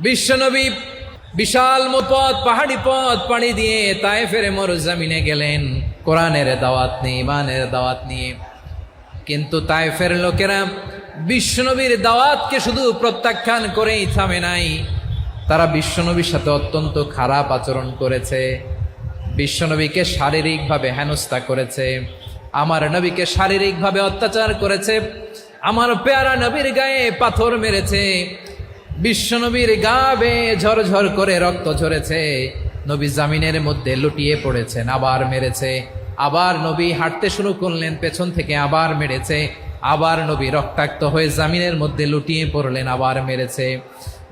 বিশ্বনবী বিশাল পথ, পাহাড়ি পথ পাড়ি দিয়ে তায়েফের মরুজমিনে গেলেন কোরআনের দাওয়াত নিয়ে, ইমানের দাওয়াত নিয়ে। কিন্তু তায়েফের লোকেরা বিশ্বনবীর দাওয়াতকে শুধু প্রত্যাখ্যান করেই থামে নাই, তারা বিশ্বনবীর সাথে অত্যন্ত খারাপ আচরণ করেছে। বিশ্বনবীকে শারীরিকভাবে হেনস্থা করেছে, আমার নবীকে শারীরিকভাবে অত্যাচার করেছে, আমার পেয়ারা নবীর গায়ে পাথর মেরেছে, বিশ্বনবীর গা বেয়ে ঝরঝর করে রক্ত ঝরেছে, নবী জামিনের মধ্যে লুটিয়ে পড়েছেন, আবার মেরেছে, আবার নবী হাঁটতে শুরু করলেন, পেছন থেকে আবার মেরেছে, আবার নবী রক্তাক্ত হয়ে জামিনের মধ্যে লুটিয়ে পড়লেন, আবার মেরেছে।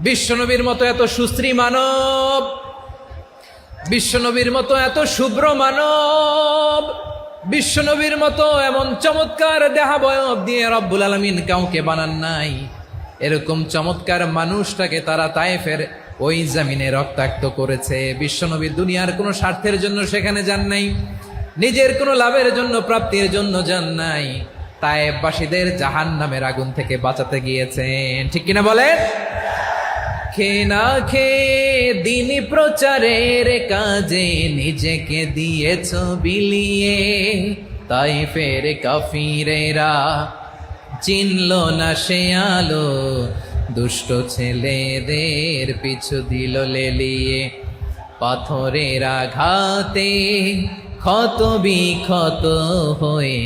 বিশ্বনবীর মতো এত সুশ্রী মানব, বিশ্বনবীর মতো এত শুভ্র মানব, বিশ্বনবীর মতো এমন চমৎকার দেহাবয়ব দিয়ে রব্বুল আলামিন কাউকে বানান নাই। এরকম চমৎকার মানুষটাকে তারা তায়েফের ওই জমিনে রক্তাক্ত করেছে। বিশ্বনবী দুনিয়ার কোনো স্বার্থের জন্য সেখানে যান নাই, নিজের কোনো লাভের জন্য, প্রাপ্তির জন্য যান নাই, তায়েফবাসীদের জাহান্নামের আগুন থেকে বাঁচাতে গিয়েছেন। ঠিক কিনা বলেন? খেয়ে না খেয়ে দিন প্রচারের কাজে নিজেকে দিয়েছ বিলিয়ে, তায়েফের কাফিরেরা চিনল না সে আলো, দুষ্ট ছেলেদের পিছু দিল লেলিয়ে, পাথরের আঘাতে ক্ষত বিক্ষত হয়ে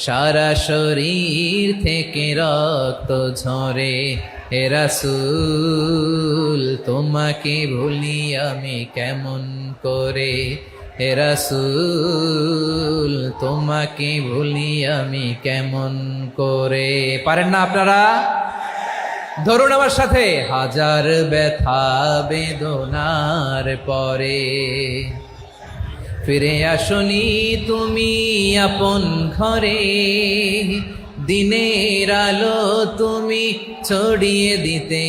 সারা শরীর থেকে রক্ত ঝরে। হে রাসূল তোমাকে ভুলি আমি কেমন করে, হে রাসূল তোমাকে ভুলি আমি কেমন করে। পারেন না আপনারা? ধরুন আমার সাথে, হাজার ব্যথা বেদনার পরে ফিরে আসনি তুমি আপন ঘরে, দিনের আলো তুমি ছড়িয়ে দিতে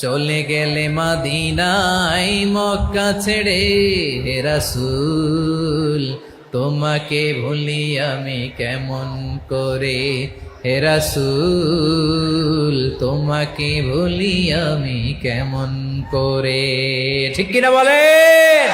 চলে গেলে মদিনায় মক্কা ছেড়ে। হে রাসূল তোমাকে ভুলি আমি কেমন করে, হে রাসূল তোমাকে ভুলি আমি কেমন করে। ঠিক কিনা বলেন?